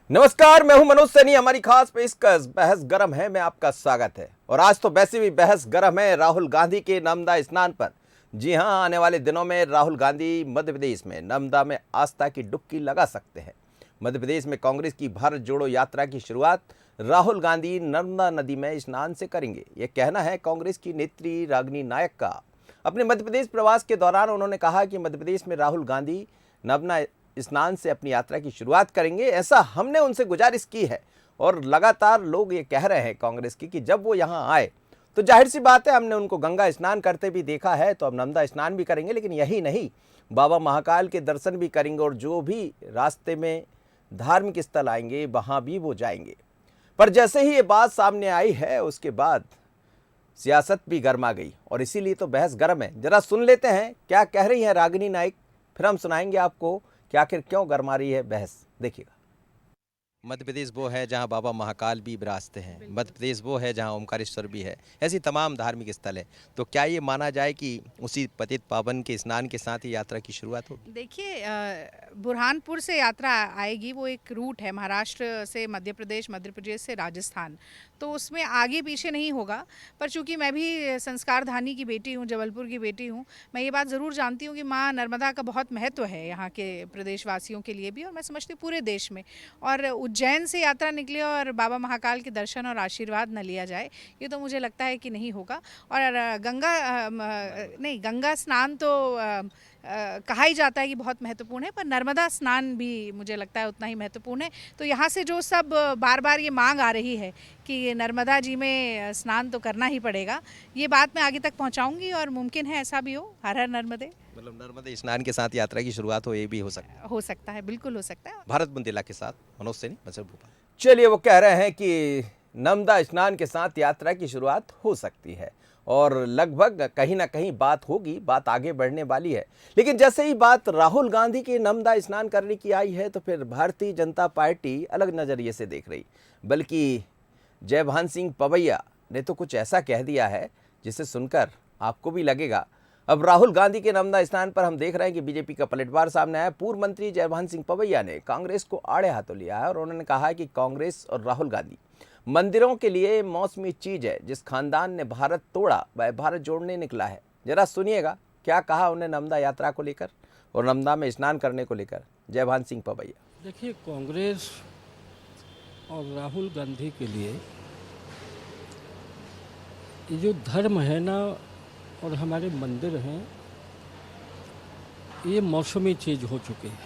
नमस्कार, मैं हूं मनोज सैनी। हमारी खास पेशकश बहस गरम है में आपका स्वागत है। और आज तो वैसे भी बहस गरम है राहुल गांधी के नर्मदा स्नान पर। जी हां, आने वाले दिनों में राहुल गांधी मध्य प्रदेश में नर्मदा में आस्था की डुबकी लगा सकते हैं। मध्य प्रदेश में कांग्रेस की भारत जोड़ो यात्रा की शुरुआत राहुल गांधी नर्मदा नदी में स्नान से करेंगे। ये कहना है कांग्रेस की नेत्री रागिनी नायक का। अपने मध्य प्रदेश प्रवास के दौरान उन्होंने कहा कि मध्य प्रदेश में राहुल गांधी नर्मदा स्नान से अपनी यात्रा की शुरुआत करेंगे। ऐसा हमने उनसे गुजारिश की है और लगातार लोग ये कह रहे हैं कांग्रेस की कि जब वो यहाँ आए तो जाहिर सी बात है, हमने उनको गंगा स्नान करते भी देखा है, तो अब नर्मदा स्नान भी करेंगे। लेकिन यही नहीं, बाबा महाकाल के दर्शन भी करेंगे और जो भी रास्ते में धार्मिक स्थल आएंगे वहाँ भी वो जाएंगे। पर जैसे ही ये बात सामने आई है उसके बाद सियासत भी गर्मा गई और इसीलिए तो बहस गर्म है। जरा सुन लेते हैं क्या कह रही हैं रागिनी नाइक, फिर हम सुनाएंगे आपको कि आखिर क्यों गर्मा रही है बहस। देखिएगा। मध्य प्रदेश वो है जहाँ बाबा महाकाल भी विराजते हैं, मध्य प्रदेश वो है जहाँ ओमकारेश्वर भी है, ऐसी तमाम धार्मिक स्थल है। तो क्या ये माना जाए कि उसी पतित पावन के स्नान के साथ ही यात्रा की शुरुआत होगी? देखिए, बुरहानपुर से यात्रा आएगी। वो एक रूट है महाराष्ट्र से मध्य प्रदेश से राजस्थान, तो उसमें आगे पीछे नहीं होगा। पर चूंकि मैं भी संस्कार धानी की बेटी हूँ, जबलपुर की बेटी हूँ, मैं ये बात ज़रूर जानती हूँ कि माँ नर्मदा का बहुत महत्व है यहाँ के प्रदेशवासियों के लिए भी, और मैं समझती हूँ पूरे देश में। और उज्जैन से यात्रा निकले और बाबा महाकाल के दर्शन और आशीर्वाद न लिया जाए, ये तो मुझे लगता है कि नहीं होगा। और गंगा स्नान तो कहा ही जाता है कि बहुत महत्वपूर्ण है, पर नर्मदा स्नान भी मुझे लगता है उतना ही महत्वपूर्ण है। तो यहाँ से जो सब बार बार ये मांग आ रही है कि नर्मदा जी में स्नान तो करना ही पड़ेगा, ये बात मैं आगे तक पहुँचाऊँगी और मुमकिन है ऐसा भी हो। हर हर नर्मदे। मतलब नर्मदे स्नान के साथ यात्रा की शुरुआत हो, ये भी हो सकता है। हो सकता है, बिल्कुल हो सकता है। भारत बुंदेला के साथ मनोज सैनी, बसर भोपाल। चलिए, वो कह रहे हैं कि नर्मदा स्नान के साथ यात्रा की शुरुआत हो सकती है और लगभग कहीं ना कहीं बात होगी, बात आगे बढ़ने वाली है। लेकिन जैसे ही बात राहुल गांधी के नर्मदा स्नान करने की आई है तो फिर भारतीय जनता पार्टी अलग नज़रिए से देख रही। बल्कि जयभान सिंह पवैया ने तो कुछ ऐसा कह दिया है जिसे सुनकर आपको भी लगेगा। अब राहुल गांधी के नर्मदा स्नान पर हम देख रहे हैं कि बीजेपी का पलटवार सामने आया। पूर्व मंत्री जयभान सिंह पवैया ने कांग्रेस को आड़े हाथों लिया है और उन्होंने कहा कि कांग्रेस और राहुल गांधी मंदिरों के लिए मौसमी चीज है। जिस खानदान ने भारत तोड़ा वह भारत जोड़ने निकला है। जरा सुनिएगा क्या कहा उन्हें नर्मदा यात्रा को लेकर और नर्मदा में स्नान करने को लेकर जयभान सिंह पवैया। देखिए, कांग्रेस और राहुल गांधी के लिए ये जो धर्म है ना और हमारे मंदिर हैं, ये मौसमी चीज़ हो चुके हैं,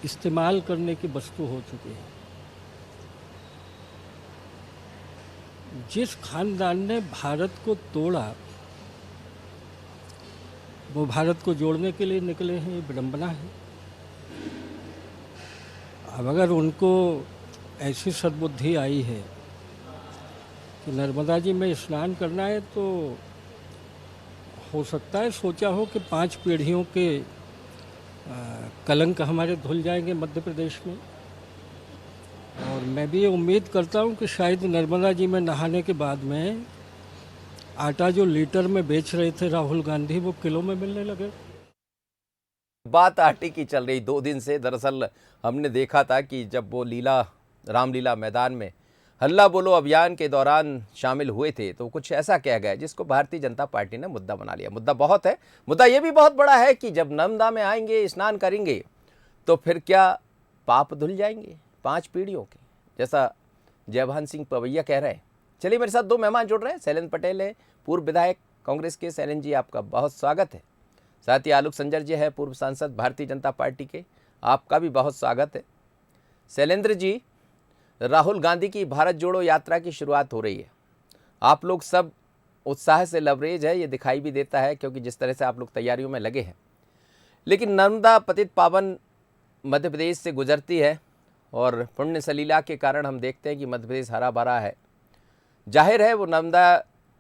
इस्तेमाल करने की वस्तु हो चुकी है। जिस खानदान ने भारत को तोड़ा वो भारत को जोड़ने के लिए निकले हैं, ये विडंबना है। अब अगर उनको ऐसी सद्बुद्धि आई है कि नर्मदा जी में स्नान करना है, तो हो सकता है सोचा हो कि 5 पीढ़ियों के कलंक हमारे धुल जाएंगे मध्य प्रदेश में। और मैं भी ये उम्मीद करता हूँ कि शायद नर्मदा जी में नहाने के बाद में आटा जो लीटर में बेच रहे थे राहुल गांधी, वो किलो में मिलने लगे। बात आटे की चल रही 2 दिन से। दरअसल हमने देखा था कि जब वो रामलीला मैदान में हल्ला बोलो अभियान के दौरान शामिल हुए थे तो कुछ ऐसा कहा गया जिसको भारतीय जनता पार्टी ने मुद्दा बना लिया। मुद्दा बहुत है, मुद्दा ये भी बहुत बड़ा है कि जब नर्मदा में आएंगे, स्नान करेंगे, तो फिर क्या पाप धुल जाएंगे 5 पीढ़ियों के, जैसा जयभान सिंह पवैया कह रहे हैं। चलिए, मेरे साथ 2 मेहमान जुड़ रहे हैं। शैलेंद्र पटेल है, पूर्व विधायक कांग्रेस के। शैलेंद्र जी, आपका बहुत स्वागत है। साथ ही आलोक संजर जी है, पूर्व सांसद भारतीय जनता पार्टी के, आपका भी बहुत स्वागत है। शैलेंद्र जी, राहुल गांधी की भारत जोड़ो यात्रा की शुरुआत हो रही है। आप लोग सब उत्साह से लबरेज है, ये दिखाई भी देता है क्योंकि जिस तरह से आप लोग तैयारियों में लगे हैं। लेकिन नर्मदा पतित पावन मध्य प्रदेश से गुजरती है और पुण्य सलीला के कारण हम देखते हैं कि मध्य प्रदेश हरा भरा है। जाहिर है वो नर्मदा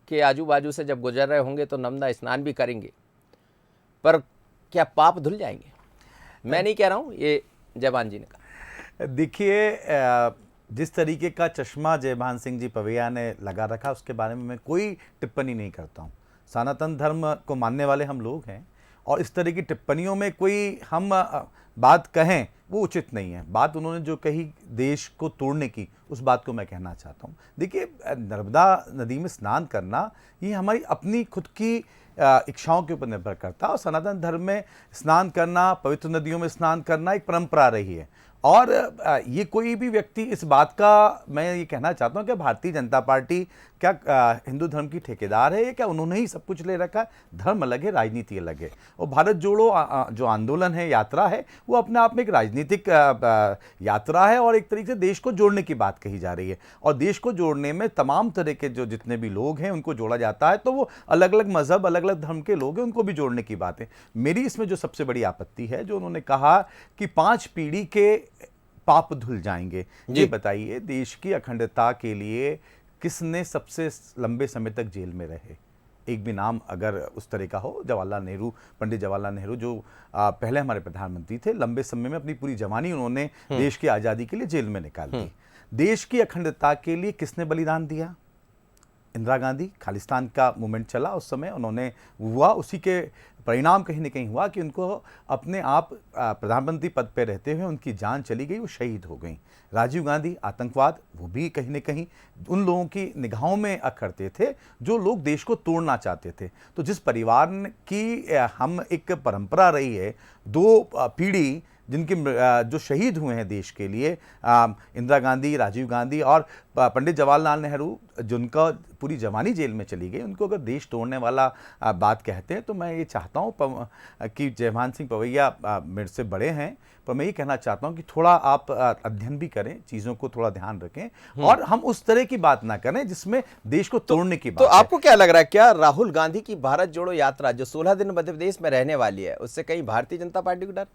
के आजू बाजू से जब गुजर रहे होंगे तो नर्मदा स्नान भी करेंगे, पर क्या पाप धुल जाएंगे? मैं नहीं कह रहा हूँ, ये जयभान जी ने कहा। देखिए, जिस तरीके का चश्मा जयभान सिंह जी पवैया ने लगा रखा, उसके बारे में मैं कोई टिप्पणी नहीं करता हूँ। सनातन धर्म को मानने वाले हम लोग हैं और इस तरह की टिप्पणियों में कोई हम बात कहें वो उचित नहीं है। बात उन्होंने जो कही देश को तोड़ने की, उस बात को मैं कहना चाहता हूँ। देखिए, नर्मदा नदी में स्नान करना ये हमारी अपनी खुद की इच्छाओं के ऊपर निर्भर करता है, और सनातन धर्म में स्नान करना, पवित्र नदियों में स्नान करना एक परंपरा रही है। और ये कोई भी व्यक्ति इस बात का, मैं ये कहना चाहता हूँ कि भारतीय जनता पार्टी क्या हिंदू धर्म की ठेकेदार है, क्या उन्होंने ही सब कुछ ले रखा है? धर्म अलग है, राजनीति अलग है। और भारत जोड़ो जो आंदोलन है, यात्रा है, वो अपने आप में एक राजनीतिक यात्रा है, और एक तरीके से देश को जोड़ने की बात कही जा रही है। और देश को जोड़ने में तमाम तरह के जो जितने भी लोग हैं उनको जोड़ा जाता है, तो वो अलग अलग मजहब, अलग अलग धर्म के लोग हैं, उनको भी जोड़ने की बात है। मेरी इसमें जो सबसे बड़ी आपत्ति है, जो उन्होंने कहा कि 5 पीढ़ी के पाप धुल जाएंगे। ये बताइए, देश की अखंडता के लिए किसने सबसे लंबे समय तक जेल में रहे? एक भी नाम अगर उस तरह का हो, जवाहरलाल नेहरू, पंडित जवाहरलाल नेहरू, जो पहले हमारे प्रधानमंत्री थे, लंबे समय में अपनी पूरी जवानी उन्होंने देश की आज़ादी के लिए जेल में निकाल दी। देश की अखंडता के लिए किसने बलिदान दिया? इंदिरा गांधी। खालिस्तान का मूवमेंट चला उस समय, उन्होंने हुआ, उसी के परिणाम कहीं न कहीं हुआ कि उनको अपने आप प्रधानमंत्री पद पर रहते हुए उनकी जान चली गई, वो शहीद हो गई। राजीव गांधी, आतंकवाद, वो भी कहीं न कहीं उन लोगों की निगाहों में अखरते थे जो लोग देश को तोड़ना चाहते थे। तो जिस परिवार की हम एक परंपरा रही है, 2 पीढ़ी जिनके जो शहीद हुए हैं देश के लिए, इंदिरा गांधी, राजीव गांधी और पंडित जवाहरलाल नेहरू, जिनका पूरी जवानी जेल में चली गई, उनको अगर देश तोड़ने वाला बात कहते हैं, तो मैं ये चाहता हूँ कि जयभान सिंह पवैया मेरे से बड़े हैं, पर मैं ये कहना चाहता हूँ कि थोड़ा आप अध्ययन भी करें, चीज़ों को थोड़ा ध्यान रखें, और हम उस तरह की बात ना करें जिसमें देश को तोड़ने की बात तो आपको क्या लग रहा है, क्या राहुल गांधी की भारत जोड़ो यात्रा जो 16 दिन मध्य प्रदेश में रहने वाली है, उससे कहीं भारतीय जनता पार्टी को डर?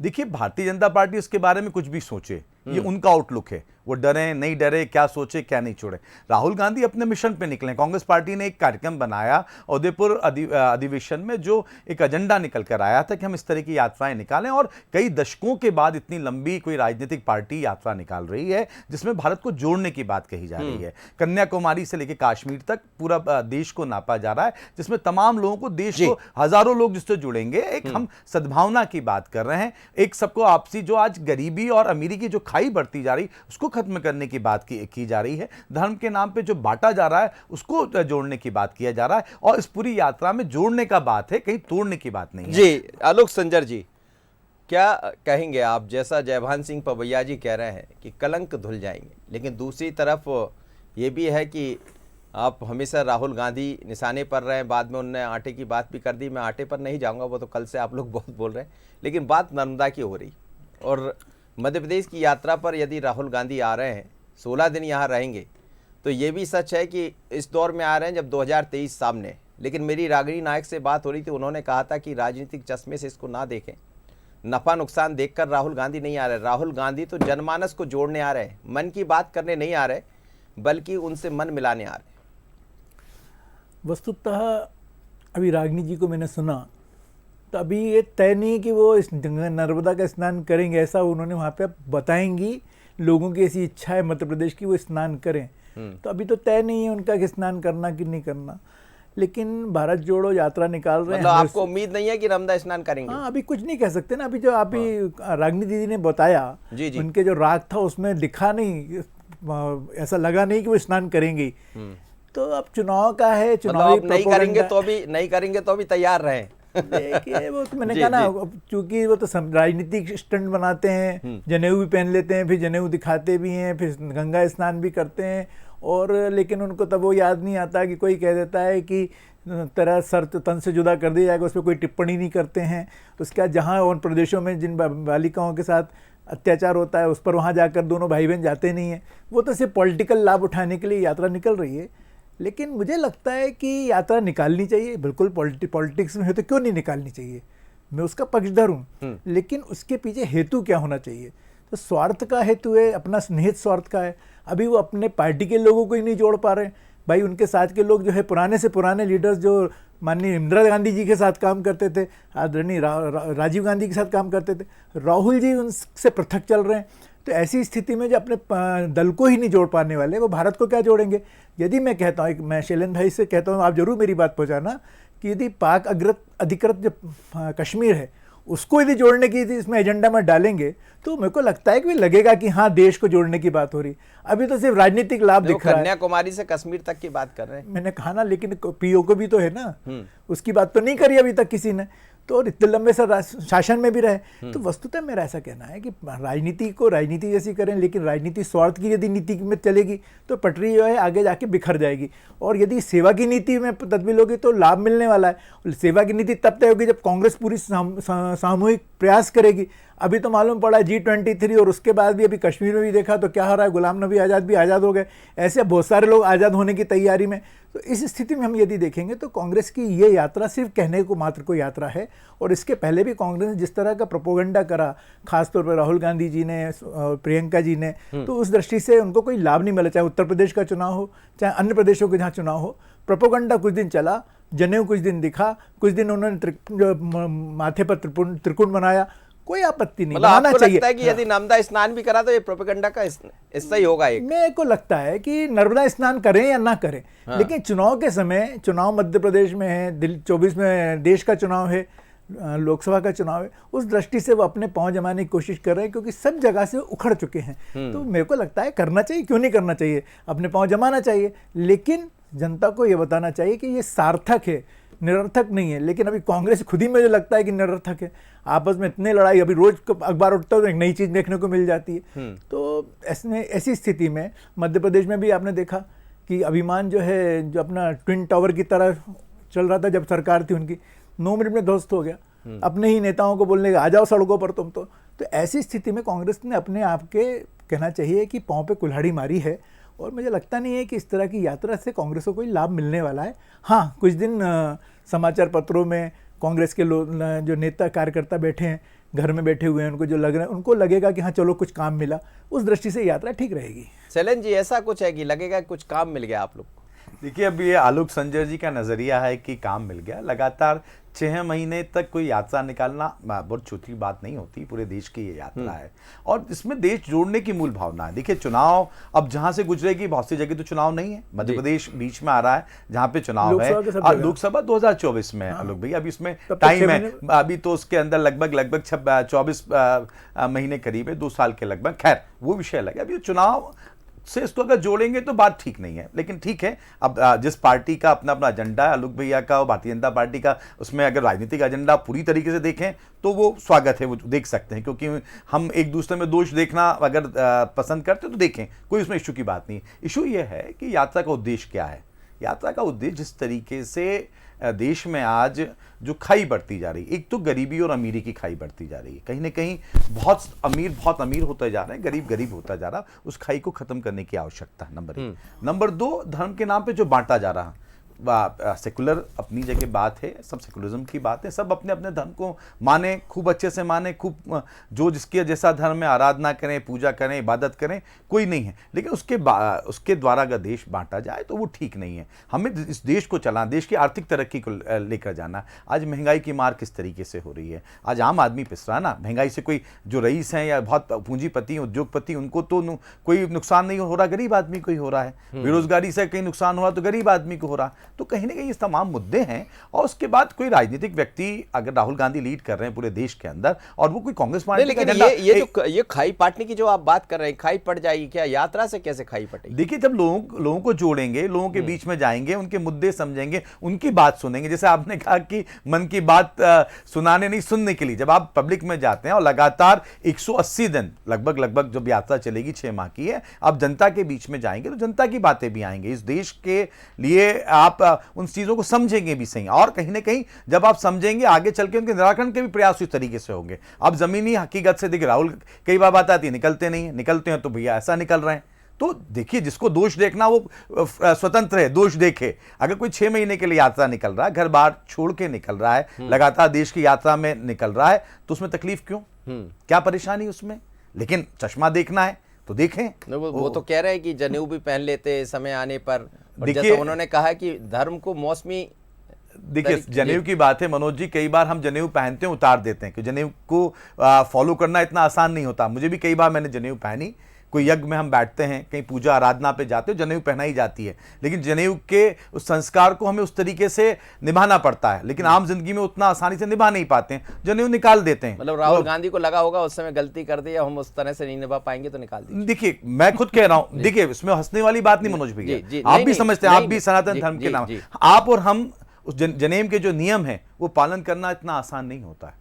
देखिए, भारतीय जनता पार्टी उसके बारे में कुछ भी सोचे, ये उनका आउटलुक है। वो डरे नहीं डरे, क्या सोचे क्या नहीं छोड़े। राहुल गांधी अपने मिशन पे निकले। कांग्रेस पार्टी ने एक कार्यक्रम बनाया उदयपुर अधिवेशन में, जो एक एजेंडा निकल कर आया था कि हम इस तरह की यात्राएं निकालें, और कई दशकों के बाद इतनी लंबी कोई राजनीतिक पार्टी यात्रा निकाल रही है जिसमें भारत को जोड़ने की बात कही जा रही है। कन्याकुमारी से लेकर कश्मीर तक पूरा देश को नापा जा रहा है, जिसमें तमाम लोगों को, देश को हजारों लोग जिससे जुड़ेंगे। एक हम सद्भावना की बात कर रहे हैं, एक सबको आपसी, जो आज गरीबी और अमीरी की जो खाई बढ़ती जा रही, उसको खत्म करने की बात की जा रही है। धर्म के नाम पे जो बांटा जा रहा है उसको जोड़ने की बात किया जा रहा है, और इस पूरी यात्रा में जोड़ने का बात है, कहीं तोड़ने की बात नहीं है। जी, आलोक संजर जी, क्या कहेंगे आप? जैसा जयभान सिंह पवैया जी कह रहे हैं कि कलंक धुल जाएंगे, लेकिन दूसरी तरफ ये भी है कि आप हमेशा राहुल गांधी निशाने पर रहे हैं। बाद में उन्होंने आटे की बात भी कर दी। मैं आटे पर नहीं जाऊंगा, वो तो कल से आप लोग बहुत बोल रहे हैं, लेकिन बात नर्मदा की हो रही। और मध्य प्रदेश की यात्रा पर यदि राहुल गांधी आ रहे हैं, 16 दिन यहाँ रहेंगे, तो ये भी सच है कि इस दौर में आ रहे हैं जब 2023 सामने। लेकिन मेरी रागिनी नायक से बात हो रही थी, उन्होंने कहा था कि राजनीतिक चश्मे से इसको ना देखें, नफ़ा नुकसान देखकर राहुल गांधी नहीं आ रहे। राहुल गांधी तो जनमानस को जोड़ने आ रहे हैं, मन की बात करने नहीं आ रहे, बल्कि उनसे मन मिलाने आ रहे। वस्तुतः अभी रागिनी जी को मैंने सुना, तो अभी ये तय नहीं कि वो इस नर्मदा का स्नान करेंगे, ऐसा उन्होंने वहाँ पे बताएंगी। लोगों की ऐसी इच्छा है मध्य प्रदेश की, वो स्नान करें। तो अभी तो तय नहीं है उनका कि स्नान करना कि नहीं करना, लेकिन भारत जोड़ो यात्रा निकाल रहे हैं। मतलब आपको उम्मीद नहीं है कि नर्मदा स्नान करेंगे? हाँ, अभी कुछ नहीं कह सकते ना। अभी जो अभी रागिनी दीदी ने बताया, उनके जो राग था उसमें लिखा नहीं, ऐसा लगा नहीं कि वो स्नान करेंगी। तो अब चुनाव का है, चुनावी नहीं करेंगे तो भी तैयार रहें। देखिए, वो तो मैंने कहा ना, क्योंकि वो तो राजनीतिक स्टंट बनाते हैं, जनेऊ भी पहन लेते हैं, फिर जनेऊ दिखाते भी हैं, फिर गंगा स्नान भी करते हैं, और लेकिन उनको तब वो याद नहीं आता कि कोई कह देता है कि तेरा सर तो तन से जुदा कर दिया जाएगा, उस पर कोई टिप्पणी नहीं करते हैं। उसके बाद जहाँ उन प्रदेशों में जिन बालिकाओं के साथ अत्याचार होता है, उस पर वहाँ जाकर दोनों भाई बहन जाते नहीं हैं। वो तो सिर्फ पॉलिटिकल लाभ उठाने के लिए यात्रा निकल रही है। लेकिन मुझे लगता है कि यात्रा निकालनी चाहिए, बिल्कुल। पॉलिटिक्स में है तो क्यों नहीं निकालनी चाहिए, मैं उसका पक्षधर हूँ। लेकिन उसके पीछे हेतु क्या होना चाहिए? तो स्वार्थ का हेतु है, अपना स्नेहित स्वार्थ का है। अभी वो अपने पार्टी के लोगों को ही नहीं जोड़ पा रहे। भाई, उनके साथ के लोग जो है, पुराने से पुराने लीडर्स जो माननीय इंदिरा गांधी जी के साथ काम करते थे, आदरणीय राजीव गांधी के साथ काम करते थे, राहुल जी उनसे पृथक चल रहे हैं। तो ऐसी स्थिति में जो अपने दल को ही नहीं जोड़ पाने वाले, वो भारत को क्या जोड़ेंगे? यदि मैं कहता हूँ, मैं शैलेंद्र भाई से कहता हूँ, आप जरूर मेरी बात पहुँचाना, कि यदि पाक अधिकृत जो कश्मीर है उसको यदि जोड़ने की यदि इसमें एजेंडा में डालेंगे तो मेरे को लगता है कि लगेगा कि हाँ देश को जोड़ने की बात हो रही। अभी तो सिर्फ राजनीतिक लाभ देखो, दिख रहा है। कन्याकुमारी से कश्मीर तक की बात कर रहे हैं। मैंने कहा ना, लेकिन पीओ को भी तो है ना, उसकी बात तो नहीं करी अभी तक किसी ने, तो और इतने लंबे शासन में भी रहे। तो वस्तुतः मेरा ऐसा कहना है कि राजनीति को राजनीति जैसी करें, लेकिन राजनीति स्वार्थ की यदि नीति में चलेगी तो पटरी जो है आगे जाके बिखर जाएगी। और यदि सेवा की नीति में तदबीर होगी तो लाभ मिलने वाला है। सेवा की नीति तब तय होगी जब कांग्रेस पूरी सामूहिक प्रयास करेगी। अभी तो मालूम पड़ा G23 और उसके बाद भी अभी कश्मीर में भी देखा तो क्या हो रहा है, गुलाम नबी आज़ाद भी आज़ाद हो गए, ऐसे बहुत सारे लोग आज़ाद होने की तैयारी में। तो इस स्थिति में हम यदि देखेंगे तो कांग्रेस की ये यात्रा सिर्फ कहने को मात्र को यात्रा है। और इसके पहले भी कांग्रेस ने जिस तरह का प्रोपोगंडा करा, खासतौर पर राहुल गांधी जी ने, प्रियंका जी ने, तो उस दृष्टि से उनको कोई लाभ नहीं मिला, चाहे उत्तर प्रदेश का चुनाव हो चाहे अन्य प्रदेशों के जहाँ चुनाव हो। प्रोपोगंडा कुछ दिन चला, जनेऊ कुछ दिन दिखा, कुछ दिन उन्होंने माथे पर त्रिकोण बनाया, कोई आपत्ति नहीं, मतलब बनाना आपको चाहिए। लगता है कि यदि नर्मदा स्नान भी करा तो ये प्रोपेगेंडा का हिस्सा ही होगा एक? मेरे को लगता है कि नर्मदा स्नान करें या ना करें, लेकिन चुनाव के समय, चुनाव मध्य प्रदेश में है, 24 में देश का चुनाव है, लोकसभा का चुनाव है, उस दृष्टि से वो अपने पांव जमाने की कोशिश कर रहे हैं क्योंकि सब जगह से उखड़ चुके हैं। तो मेरे को लगता है करना चाहिए, क्यों नहीं करना चाहिए, अपने पांव जमाना चाहिए, लेकिन जनता को ये बताना चाहिए कि ये सार्थक है, निरर्थक नहीं है। लेकिन अभी कांग्रेस खुद ही मुझे लगता है कि निरर्थक है। आपस में इतने लड़ाई, अभी रोज अखबार उठता है तो एक नई चीज देखने को मिल जाती है। तो ऐसी स्थिति में मध्य प्रदेश में भी आपने देखा कि अभिमान जो है, जो अपना ट्विन टावर की तरह चल रहा था जब सरकार थी उनकी, 9 मिनट में ध्वस्त हो गया। अपने ही नेताओं को बोलने आ जाओ सड़कों पर तुम तो ऐसी स्थिति में कांग्रेस ने अपने आप के कहना चाहिए कि पांव पे कुल्हाड़ी मारी है। और मुझे लगता नहीं है कि इस तरह की यात्रा से कांग्रेस को कोई लाभ मिलने वाला है। हाँ, कुछ दिन समाचार पत्रों में कांग्रेस के जो नेता कार्यकर्ता बैठे हैं, घर में बैठे हुए हैं, उनको जो लग रहा है, उनको लगेगा कि हाँ चलो कुछ काम मिला, उस दृष्टि से यात्रा ठीक रहेगी। शैलेंद्र जी, ऐसा कुछ है कि लगेगा कुछ काम मिल गया आप लोग? देखिए, अब ये आलोक संजय जी का नजरिया है कि काम मिल गया। लगातार 6 महीने तक कोई यात्रा निकालना बहुत छोटी बात नहीं होती, पूरे देश की ये यात्रा है और इसमें देश जोड़ने की मूल भावना है। देखिए, चुनाव अब जहां से गुजरेगी, बहुत सी जगह तो चुनाव नहीं है, मध्य प्रदेश बीच में आ रहा है जहां पे चुनाव है। लोकसभा 2024 में आलोक भाई, अभी इसमें टाइम है, अभी तो उसके अंदर लगभग 24 महीने करीब है, 2 साल के लगभग। खैर वो विषय अलग है। अभी चुनाव से इसको अगर जोड़ेंगे तो बात ठीक नहीं है, लेकिन ठीक है। अब जिस पार्टी का अपना अपना एजेंडा है, आलोक भैया का और भारतीय जनता पार्टी का, उसमें अगर राजनीतिक एजेंडा पूरी तरीके से देखें तो वो स्वागत है, वो देख सकते हैं, क्योंकि हम एक दूसरे में दोष देखना अगर पसंद करते तो देखें, कोई उसमें इशू की बात नहीं। इशू ये है कि यात्रा का उद्देश्य क्या है। यात्रा का उद्देश्य, जिस तरीके से देश में आज जो खाई बढ़ती जा रही है, एक तो गरीबी और अमीरी की खाई बढ़ती जा रही है, कहीं ना कहीं बहुत अमीर होता जा रहे हैं, गरीब होता जा रहा, उस खाई को खत्म करने की आवश्यकता है, नंबर 1। नंबर 2, धर्म के नाम पे जो बांटा जा रहा, सेकुलर अपनी जगह बात है, सब सेकुलरिज्म की बात है, सब अपने अपने धर्म को माने, खूब अच्छे से माने, खूब जो जिसके जैसा धर्म है आराधना करें, पूजा करें, इबादत करें, कोई नहीं है। लेकिन उसके द्वारा अगर देश बांटा जाए तो वो ठीक नहीं है। हमें इस देश को चलाना, देश की आर्थिक तरक्की को लेकर जाना। आज महंगाई की मार किस तरीके से हो रही है, आज आम आदमी पिस रहा ना महंगाई से। कोई जो रईस हैं या बहुत पूंजीपति उद्योगपति, उनको तो कोई नुकसान नहीं हो रहा, गरीब आदमी को ही हो रहा है। बेरोजगारी से कहीं नुकसान हो रहा तो गरीब आदमी को हो रहा। तो कहीं ना कहीं ये तमाम मुद्दे हैं। और उसके बाद कोई राजनीतिक व्यक्ति, अगर राहुल गांधी लीड कर रहे हैं पूरे देश के अंदर और वो कोई कांग्रेस पार्टी, लेकिन ये खाई पाटने की जो आप बात कर रहे हैं, खाई पड़ जाएगी क्या? यात्रा से कैसे खाई पटेगी? देखिए, जब लोगों को जोड़ेंगे, लोगों के बीच में जाएंगे, उनके मुद्दे समझेंगे, उनकी बात सुनेंगे। जैसे आपने कहा कि मन की बात सुनाने नहीं, सुनने के लिए जब आप पब्लिक में जाते हैं और लगातार 180 दिन लगभग जब यात्रा चलेगी, 6 माह की है, आप जनता के बीच में जाएंगे तो जनता की बातें भी आएंगे। इस देश के लिए आप उन चीजों को समझेंगे भी सही, और कहीं ना कहीं जब आप समझेंगे, आगे चल के उनके निराकरण के भी प्रयास इस तरीके से होंगे। आप जमीनी हकीकत से देखिए, राहुल कई बार बात आती है, निकलते नहीं है, निकलते हैं तो भैया ऐसा निकल रहे हैं। तो देखिए, जिसको दोष देखना वो स्वतंत्र है, दोष देखे। अगर कोई 6 महीने के लिए यात्रा निकल रहा है, घर बार छोड़ के निकल रहा है, लगातार देश की यात्रा में निकल रहा है, तो उसमें तकलीफ क्यों, क्या परेशानी उसमें? लेकिन चश्मा देखना है तो देखें। वो तो कह रहे हैं कि जनेऊ भी पहन लेते समय आने पर। देखिए, उन्होंने कहा कि धर्म को मौसमी, देखिए जनेऊ की बात है मनोज जी, कई बार हम जनेऊ पहनते हैं, उतार देते हैं, कि जनेऊ को फॉलो करना इतना आसान नहीं होता। मुझे भी कई बार मैंने जनेऊ पहनी, कोई यज्ञ में हम बैठते हैं, कहीं पूजा आराधना पे जाते हो, जनेऊ पहनाई जाती है, लेकिन जनेऊ के उस संस्कार को हमें उस तरीके से निभाना पड़ता है, लेकिन आम जिंदगी में उतना आसानी से निभा नहीं पाते हैं, जनेऊ निकाल देते हैं। मतलब राहुल गांधी को लगा होगा उस समय गलती कर दी, हम उस तरह से नहीं निभा पाएंगे तो निकाल दी। देखिए मैं खुद कह रहा हूं, देखिए इसमें हंसने वाली बात नहीं मनोज भैया, आप भी समझते हैं, आप भी सनातन धर्म के नाम, आप और हम उस जनेऊ के जो नियम है वो पालन करना इतना आसान नहीं होता है।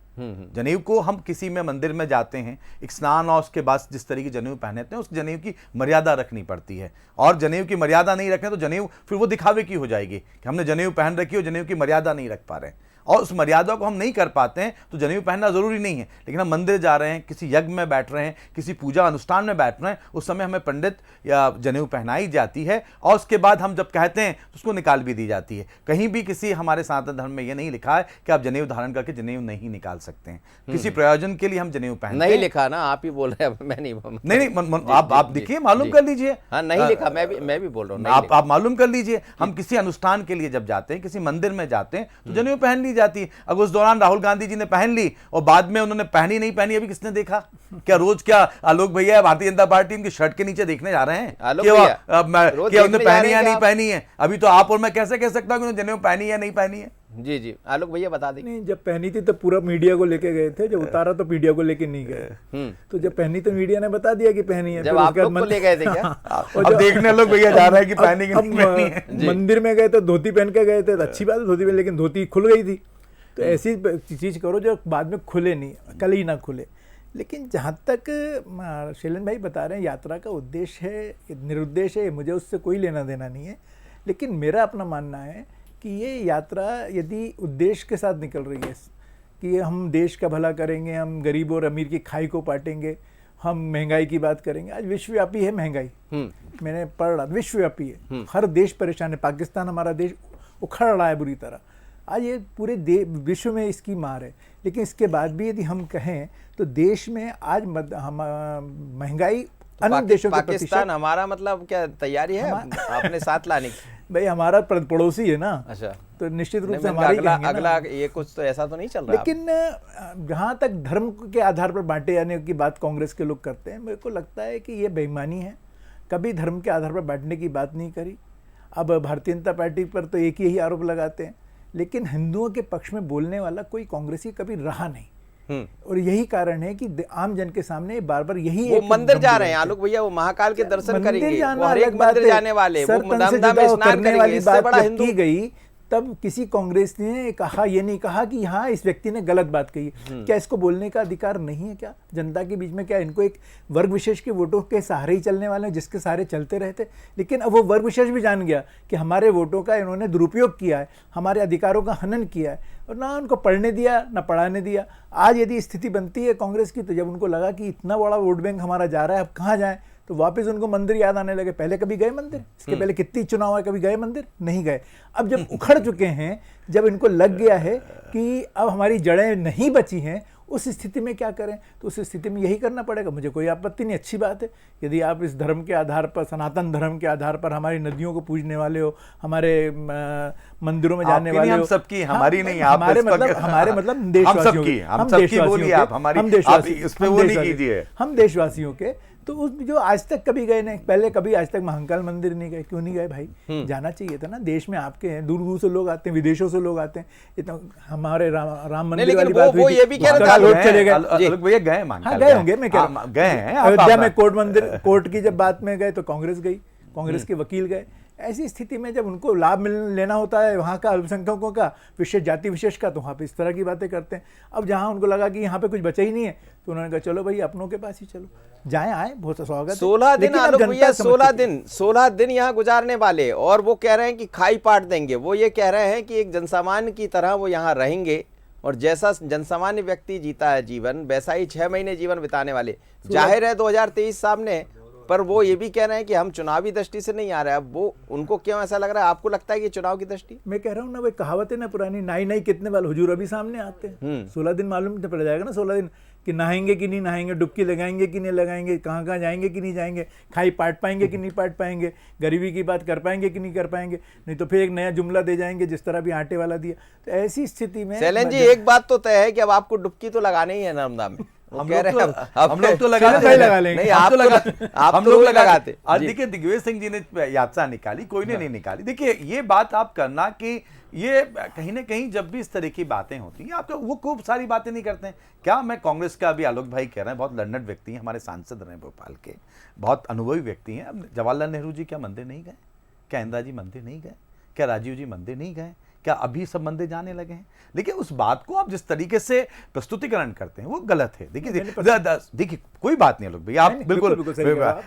जनेऊ को हम किसी में मंदिर में जाते हैं, एक स्नान और उसके बाद जिस तरीके जनेऊ पहनते हैं, उस जनेऊ की मर्यादा रखनी पड़ती है, और जनेऊ की मर्यादा नहीं रखें तो जनेऊ फिर वो दिखावे की हो जाएगी कि हमने जनेऊ पहन रखी हो, जनेऊ की मर्यादा नहीं रख पा रहे हैं, और उस मर्यादा को हम नहीं कर पाते हैं तो जनेऊ पहनना जरूरी नहीं है। लेकिन हम मंदिर जा रहे हैं, किसी यज्ञ में बैठ रहे हैं, किसी पूजा अनुष्ठान में बैठ रहे हैं, उस समय हमें पंडित या जनेऊ पहनाई जाती है, और उसके बाद हम जब कहते हैं तो उसको निकाल भी दी जाती है। कहीं भी किसी हमारे सनातन धर्म में यह नहीं लिखा है कि आप जनेऊ धारण करके जनेऊ नहीं निकाल सकते हैं, किसी प्रयोजन के लिए हम जनेऊ पहनते नहीं हैं। लिखा ना, आप ही बोल रहे हैं, मैं नहीं। नहीं, आप देखिए, मालूम कर लीजिए। हाँ, नहीं लिखा, मैं भी बोल रहा हूँ, आप मालूम कर लीजिए। हम किसी अनुष्ठान के लिए जब जाते हैं, किसी मंदिर में जाते हैं तो जनेऊ पहन ली जाती है। अगर उस दौरान राहुल गांधी जी ने पहन ली और बाद में उन्होंने पहनी नहीं पहनी, अभी किसने देखा? क्या रोज क्या आलोक भैया भारतीय जनता पार्टी उनकी शर्ट के नीचे देखने जा रहे हैं क्या उन्होंने पहनी या नहीं पहनी है? अभी तो आप और मैं कैसे कह सकता हूं कि उन्होंने जनेऊ पहनी या नहीं पहनी है? जी जी, आलोक भैया बता दें। नहीं, जब पहनी थी तो पूरा मीडिया को लेके गए थे, जब उतारा तो मीडिया को लेके नहीं गए। तो जब पहनी तो मीडिया ने बता दिया कि पहनी है। जब आप लोग को ले गए थे क्या? अब देखने लोग भैया जा रहा है कि पहनी कि नहीं पहनी है। मंदिर में गए तो धोती पहन के गए थे, तो अच्छी बात है धोती पहन, लेकिन धोती खुल गई थी। तो ऐसी चीज करो जो बाद में खुले नहीं, कल ही ना खुले। लेकिन जहाँ तक शैलेंद्र भाई बता रहे हैं यात्रा का उद्देश्य है, निरुद्देश्य है, मुझे उससे कोई लेना देना नहीं है। लेकिन मेरा अपना मानना है कि ये यात्रा यदि उद्देश्य के साथ निकल रही है कि हम देश का भला करेंगे, हम गरीब और अमीर की खाई को पाटेंगे, हम महंगाई की बात करेंगे। आज विश्वव्यापी है महंगाई, मैंने पढ़ रहा, विश्वव्यापी है, हर देश परेशान है। पाकिस्तान हमारा देश उखड़ रहा है बुरी तरह, आज ये पूरे विश्व में इसकी मार है। लेकिन इसके बाद भी यदि हम कहें तो देश में आज महंगाई अन्य देशों के पाकिस्तान हमारा मतलब क्या तैयारी है आपने साथ लाने की? भाई हमारा पड़ोसी है ना। अच्छा, तो निश्चित रूप से हमारा अगला ये कुछ तो ऐसा तो नहीं चल रहा। लेकिन जहाँ तक धर्म के आधार पर बांटे जाने की बात कांग्रेस के लोग करते हैं, मेरे को लगता है कि ये बेईमानी है। कभी धर्म के आधार पर बांटने की बात नहीं करी। अब भारतीय जनता पार्टी पर तो एक ही आरोप लगाते हैं, लेकिन हिंदुओं के पक्ष में बोलने वाला कोई कांग्रेसी कभी रहा नहीं। और यही कारण है कि आम जन के सामने बार बार यही वो मंदिर जा रहे हैं आलोक भैया, वो महाकाल के दर्शन करेंगे, वो हर एक मंदिर जाने वाले, वो धाम में स्नान करेंगे, इससे बड़ा हिंदू की गई। तब किसी कांग्रेस ने कहा, ये नहीं कहा कि हाँ इस व्यक्ति ने गलत बात कही। क्या इसको बोलने का अधिकार नहीं है क्या जनता के बीच में? क्या इनको एक वर्ग विशेष के वोटों के सहारे ही चलने वाले हैं, जिसके सहारे चलते रहते? लेकिन अब वो वर्ग विशेष भी जान गया कि हमारे वोटों का इन्होंने दुरुपयोग किया है, हमारे अधिकारों का हनन किया है, और ना उनको पढ़ने दिया ना पढ़ाने दिया। आज यदि स्थिति बनती है कांग्रेस की, तो जब उनको लगा कि इतना बड़ा वोट बैंक हमारा जा रहा है, अब कहाँ जाए, तो वापस उनको मंदिर याद आने लगे। पहले कभी गए मंदिर? इसके पहले कितनी चुनाव है, कभी गए मंदिर? नहीं गए। अब जब उखड़ चुके हैं, जब इनको लग गया है कि अब हमारी जड़ें नहीं बची हैं, उस स्थिति में क्या करें? तो उस स्थिति में यही करना पड़ेगा। मुझे कोई आपत्ति नहीं, अच्छी बात है यदि आप इस धर्म के आधार पर, सनातन धर्म के आधार पर हमारी नदियों को पूजने वाले हो, हमारे मंदिरों में जाने वाले हो। हम सबकी, हमारी नहीं, हमारे मतलब देशवासियों के, हम देशवासियों के। तो जो आज तक कभी गए नहीं, पहले कभी आज तक महाकाल मंदिर नहीं गए, क्यों नहीं गए भाई? जाना चाहिए था ना। देश में आपके हैं, दूर दूर से लोग आते हैं, विदेशों से लोग आते हैं। इतना हमारे राम मंदिर वाली बात हुई, ये भी कह रहे थे चले गए, भैया गए, हाँ गए होंगे, मैं कह रहा गए हैं अयोध्या में कोर्ट की जब बात में गए तो कांग्रेस गई, कांग्रेस के वकील गए। ऐसी स्थिति में जब उनको लाभ लेना होता है वहाँ का, अल्पसंख्यकों का, विशेष जाति विशेष का, तो वहाँ पे इस तरह की बातें करते हैं। अब जहाँ उनको लगा कि यहाँ पे कुछ बचा ही नहीं है, तो उन्होंने कहा चलो भाई अपनों के पास ही चलो, जाएं आए, बहुत स्वागत। 16 दिन आलोक भैया, 16 दिन यहाँ गुजारने वाले, और वो कह रहे हैं कि खाई पाट देंगे। वो ये कह रहे हैं कि एक जनसामान्य की तरह वो यहाँ रहेंगे, और जैसा जनसामान्य व्यक्ति जीता है जीवन, वैसा ही 6 महीने जीवन बिताने वाले। जाहिर है 2023 सामने, पर वो ये भी कह रहे हैं कि हम चुनावी दृष्टि से नहीं आ रहे। अब वो उनको क्यों ऐसा लग रहा है? आपको लगता है कि चुनाव की दृष्टि? मैं कह रहा हूँ ना, वो कहावत है ना पुरानी, नाई नाई कितने बाल, हुजूर अभी सामने आते हैं। 16 दिन मालूम तो पड़ जाएगा ना, 16 दिन कि नहाएंगे कि नहीं नहाएंगे, डुबकी लगाएंगे कि नहीं लगाएंगे, कहाँ कहाँ जाएंगे कि नहीं जाएंगे, खाई पाट पाएंगे कि नहीं पाट पाएंगे, गरीबी की बात कर पाएंगे कि नहीं कर पाएंगे, नहीं तो फिर एक नया जुमला दे जाएंगे जिस तरह भी आटे वाला दिया। तो ऐसी स्थिति में शैलेंद्र जी, एक बात तो तय है कि अब आपको डुबकी तो लगानी ही है नर्मदा में। वो कह रहे हैं हम लोग तो लगा लेंगे। नहीं, आप तो लगाते। और देखिए दिग्विजय सिंह जी ने यात्रा निकाली, कोई ने नहीं निकाली। देखिए ये बात आप करना कि ये कहीं ना कहीं जब भी इस तरह की बातें होती हैं, आप तो वो खूब सारी बातें नहीं करते हैं क्या। मैं कांग्रेस का अभी आलोक भाई कह रहे हैं, बहुत लर्नड व्यक्ति हैं, हमारे सांसद रहे भोपाल के, बहुत अनुभवी व्यक्ति हैं। अब जवाहरलाल नेहरू जी क्या मंदिर नहीं गए? क्या इंदिरा जी मंदिर नहीं गए? क्या राजीव जी मंदिर नहीं गए? क्या अभी सब मंदिर जाने लगे हैं? लेकिन उस बात को आप जिस तरीके से प्रस्तुतिकरण करते हैं वो गलत है। देखिए कोई बात नहीं लोग भैया, आप बिल्कुल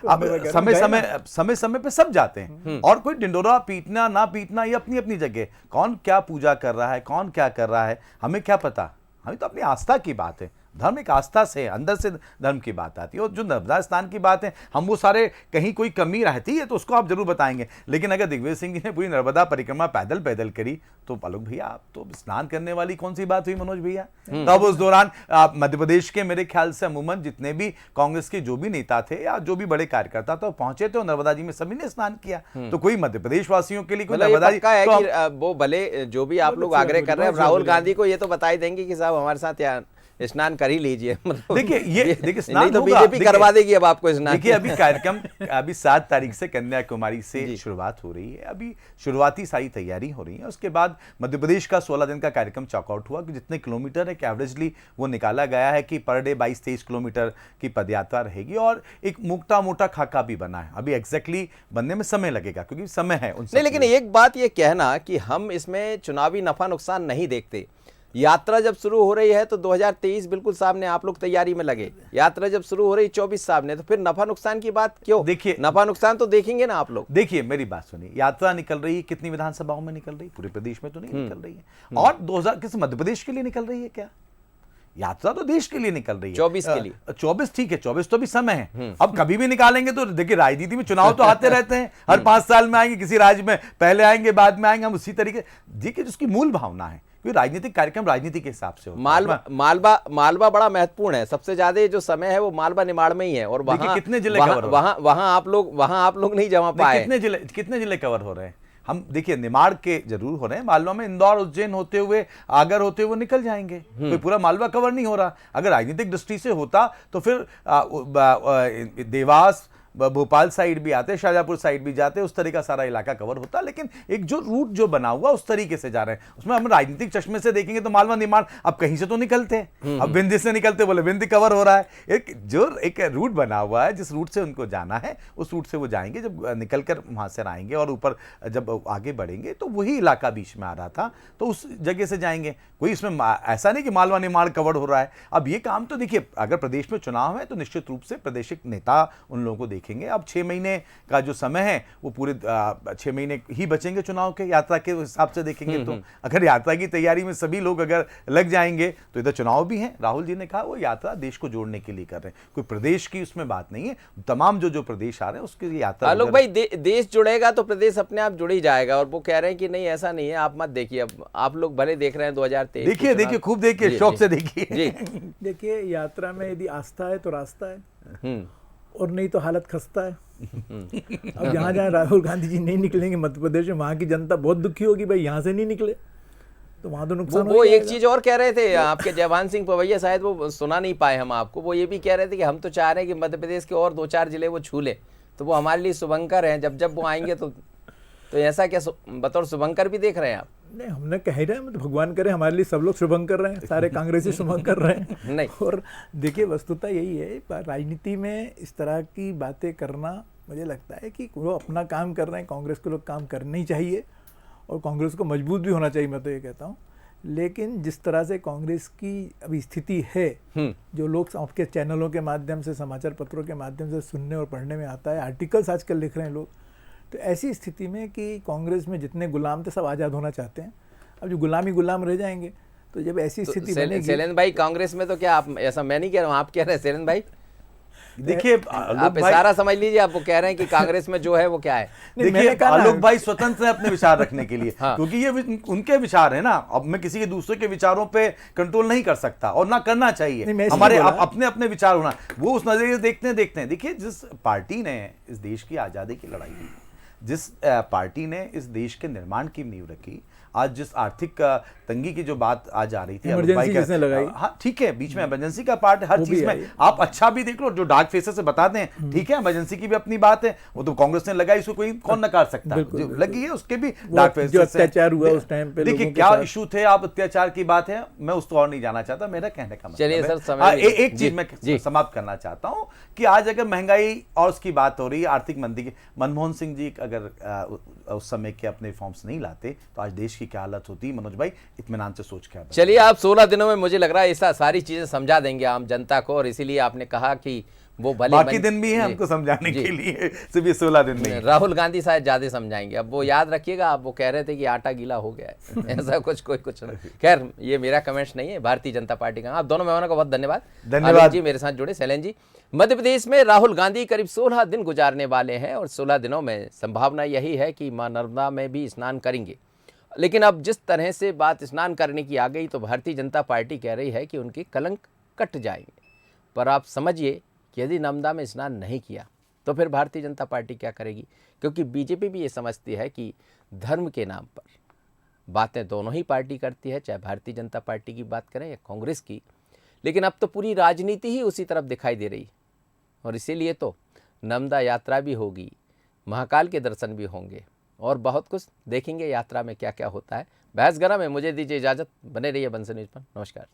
आप समय समय पे सब जाते हैं, और कोई डिंडोरा पीटना ना पीटना ये अपनी अपनी जगह, कौन क्या पूजा कर रहा है, कौन क्या कर रहा है, हमें क्या पता। हमें तो अपनी आस्था की बात है, धर्म एक आस्था से अंदर से धर्म की बात आती है। और जो नर्मदा स्नान की बात है, हम वो सारे कहीं कोई कमी रहती है तो उसको आप जरूर बताएंगे। लेकिन अगर दिग्विजय सिंह जी ने पूरी नर्मदा परिक्रमा पैदल पैदल करी तो आलोक भैया आप तो स्नान करने वाली कौन सी बात हुई मनोज भैया। तब उस दौरान मध्य प्रदेश के मेरे ख्याल से अमूमन जितने भी कांग्रेस के जो भी नेता थे या जो भी बड़े कार्यकर्ता थे पहुंचे थे नर्मदा जी में, सभी ने स्नान किया। तो कोई मध्य प्रदेश वासियों के लिए कोई नर्मदा जी है कि वो भले जो भी आप लोग आग्रह कर रहे हैं, राहुल गांधी को ये तो बता ही देंगे कि साहब हमारे साथ यहाँ स्नान कर ही लीजिए। मतलब देखिए स्नान नहीं तो बीजेपी करवा देगी अब आपको स्नान। देखिए अभी कार्यक्रम अभी 7 तारीख से कन्याकुमारी से शुरुआत हो रही है, अभी शुरुआती सारी तैयारी हो रही है। उसके बाद मध्य प्रदेश का 16 दिन का कार्यक्रम चॉकआउट हुआ कि जितने किलोमीटर है एवरेजली वो निकाला गया है कि पर डे 22-23 किलोमीटर की पदयात्रा रहेगी, और एक मोटा मोटा खाका भी बना है। अभी एग्जैक्टली बनने में समय लगेगा क्योंकि समय है उनसे। नहीं, लेकिन एक बात ये कहना कि हम इसमें चुनावी नफा नुकसान नहीं देखते। यात्रा जब शुरू हो रही है तो 2023 बिल्कुल सामने, आप लोग तैयारी में लगे। यात्रा जब शुरू हो रही 24 सामने, तो फिर नफा नुकसान की बात क्यों? देखिए नफा नुकसान तो देखेंगे ना आप लोग। देखिए मेरी बात सुनिए, यात्रा निकल रही है कितनी विधानसभाओं में निकल रही है? पूरे प्रदेश में तो नहीं निकल रही है। और 2000 किस मध्य प्रदेश के लिए निकल रही है क्या? यात्रा तो देश के लिए निकल रही है, 24 के लिए। 24 ठीक है, 24 तो भी समय है। अब कभी भी निकालेंगे तो देखिए राजनीति में चुनाव तो आते रहते हैं, हर 5 साल में आएंगे, किसी राज्य में पहले आएंगे बाद में आएंगे, हम उसी तरीके। देखिए जिसकी मूल भावना है, क्योंकि राजनीतिक कार्यक्रम राजनीति के हिसाब से होता है। मालवा बड़ा महत्वपूर्ण है, सबसे ज्यादा जो समय है वो मालवा निमाड़ में ही है। और वहाँ कितने जिले कवर, वहाँ आप लोग नहीं जमा पाए। कितने जिले कवर हो रहे हैं? हम देखिए निमाड़ के जरूर हो रहे हैं, मालवा में इंदौर उज्जैन होते हुए आगर होते हुए निकल जाएंगे, कोई पूरा मालवा कवर नहीं हो रहा। अगर राजनीतिक दृष्टि से होता तो फिर देवास भोपाल साइड भी आते, शाहजहांपुर साइड भी जाते, उस तरह का सारा इलाका कवर होता। लेकिन एक जो रूट जो बना हुआ उस तरीके से जा रहे हैं, उसमें हम राजनीतिक चश्मे से देखेंगे तो मालवा निमाड़ अब कहीं से तो निकलते हैं, अब विंध्य से निकलते, बोले विंध्य कवर हो रहा है। एक रूट बना हुआ है, जिस रूट से उनको जाना है उस रूट से वो जाएंगे। जब निकल कर वहां से आएंगे और ऊपर जब आगे बढ़ेंगे तो वही इलाका बीच में आ रहा था, तो उस जगह से जाएंगे। कोई इसमें ऐसा नहीं कि मालवा निमाड़ कवर हो रहा है। अब ये काम तो देखिए, अगर प्रदेश में चुनाव है तो निश्चित रूप से प्रादेशिक नेता उन लोगों को देखेंगे। अब 6 महीने का जो समय है वो पूरे 6 महीने ही बचेंगे चुनाव के, यात्रा के हिसाब से देखेंगे तो अगर यात्रा की तैयारी में सभी लोग अगर लग जाएंगे तो इधर चुनाव भी है। राहुल जी ने कहा वो यात्रा देश को जोड़ने के लिए कर रहे हैं, कोई प्रदेश की उसमें बात नहीं है। तमाम जो प्रदेश आ रहे हैं उसकी यात्रा। लोग भाई देश जुड़ेगा तो प्रदेश अपने आप जुड़ ही जाएगा, और वो कह रहे हैं कि नहीं ऐसा नहीं है, आप मत देखिए। अब आप लोग भले देख रहे हैं 2023, देखिए खूब देखिए, शौक से देखिए। देखिए यात्रा में यदि आस्था है तो रास्ता है, और नहीं तो हालत खस्ता है। अब जहाँ जहाँ राहुल गांधी जी नहीं निकलेंगे मध्य प्रदेश में, वहाँ की जनता बहुत दुखी होगी, भाई यहाँ से नहीं निकले तो वहाँ तो नुकसान। वो एक चीज और कह रहे थे आपके जयवान सिंह पवैया, शायद वो सुना नहीं पाए हम आपको। वो ये भी कह रहे थे कि हम तो चाह रहे हैं कि मध्य प्रदेश के और 2-4 जिले वो छू ले, तो वो हमारे लिए शुभंकर हैं। जब वो आएंगे तो ऐसा क्या बतौर शुभंकर भी देख रहे हैं आप? नहीं, हमने कह रहे हैं, मतलब भगवान करे हमारे लिए सब लोग शुभंकर रहे हैं, सारे कांग्रेसी शुभंकर रहे हैं। नहीं, और देखिए वस्तुतः यही है, राजनीति में इस तरह की बातें करना, मुझे लगता है कि वो अपना काम कर रहे हैं, कांग्रेस को लोग काम करना ही चाहिए, और कांग्रेस को मजबूत भी होना चाहिए, मैं तो ये कहता हूँ। लेकिन जिस तरह से कांग्रेस की अभी स्थिति है, जो लोग आपके चैनलों के माध्यम से, समाचार पत्रों के माध्यम से सुनने और पढ़ने में आता है, आर्टिकल्स आजकल लिख रहे हैं लोग, तो ऐसी स्थिति में कि कांग्रेस में जितने गुलाम थे सब आज़ाद होना चाहते हैं। अब जो गुलाम रह जाएंगे, तो जब ऐसी स्थिति बनेगी। शैलेंद्र भाई कांग्रेस में तो क्या आप, ऐसा मैं नहीं कह रहा हूँ, आप कह रहे हैं शैलेंद्र भाई। देखिए आप इशारा समझ लीजिए, आप वो कह रहे हैं कि कांग्रेस में जो है वो क्या है। देखिए आलोक भाई स्वतंत्र है अपने विचार रखने के लिए। हाँ। क्योंकि ये उनके विचार है ना, अब मैं किसी के दूसरे के विचारों पे कंट्रोल नहीं कर सकता और ना करना चाहिए। हमारे अपने अपने विचार होना, वो उस नजरिए देखते हैं। देखिए जिस पार्टी ने इस देश की आजादी की लड़ाई की, जिस पार्टी ने इस देश के निर्माण की नींव रखी, आज जिस आर्थिक तंगी की जो बात आज आ रही थी, इमरजेंसी भाई जिसने लगाई। हाँ ठीक है, बीच में इमरजेंसी का पार्ट हर वो भी चीज है। में आप अच्छा भी देख लो, जो डार्क फेसेस से बताते हैं, ठीक है, इमरजेंसी की भी अपनी बात है, वो तो कांग्रेस ने लगाई, उसको कोई कौन नकार सकता, बिल्कुल, जो बिल्कुल। लगी है उसके भी वो डार्क जो फेसेस अत्याचार हुआ उस टाइम पे देखिए लोगों के क्या साथ। इशू थे, आप अत्याचार की बात है, मैं उसको और नहीं जाना चाहता, मेरा कहने का मतलब चलिए है। सर, समय भी- एक जी, चीज मैं जी। समाप्त करना चाहता हूं कि आज अगर महंगाई और उसकी बात हो रही है, आर्थिक मंदी की, मनमोहन सिंह जी अगर उस समय के अपने रिफॉर्म्स नहीं लाते तो आज देश की क्या हालत होती। मनोज भाई इत्मीनान से सोच के आप बताइए। चलिए, आप 16 दिनों में मुझे लग रहा है ऐसा सारी चीजें समझा देंगे आम जनता को, और इसीलिए आपने कहा कि वो भले बाकी मन- दिन भी है जी, हमको समझाने जी। के लिए, सिर्फ ये 16 दिन नहीं। राहुल गांधी शायद ज्यादा समझाएंगे। अब वो याद रखिएगा, आप वो कह रहे थे कि आटा गीला हो गया है ऐसा कुछ ना। खैर, ये मेरा कमेंट्स नहीं है, भारतीय जनता पार्टी का। आप दोनों मेहमानों का बहुत धन्यवाद। धन्यवाद। आलोक जी मेरे साथ जुड़े, शैलेन जी। मध्य प्रदेश में राहुल गांधी करीब 16 दिन गुजारने वाले हैं, और 16 दिनों में संभावना यही है कि मां नर्मदा में भी स्नान करेंगे। लेकिन अब जिस तरह से बात स्नान करने की आ गई, तो भारतीय जनता पार्टी कह रही है कि उनके कलंक कट जाएंगे। पर आप समझिए कि यदि नर्मदा में स्नान नहीं किया तो फिर भारतीय जनता पार्टी क्या करेगी, क्योंकि बीजेपी भी ये समझती है कि धर्म के नाम पर बातें दोनों ही पार्टी करती है, चाहे भारतीय जनता पार्टी की बात करें या कांग्रेस की। लेकिन अब तो पूरी राजनीति ही उसी तरफ दिखाई दे रही, और इसीलिए तो नर्मदा यात्रा भी होगी, महाकाल के दर्शन भी होंगे, और बहुत कुछ देखेंगे यात्रा में क्या क्या होता है। बहस गरम है। मुझे दीजिए इजाज़त, बने रहिए बंसल न्यूज़ पर। नमस्कार।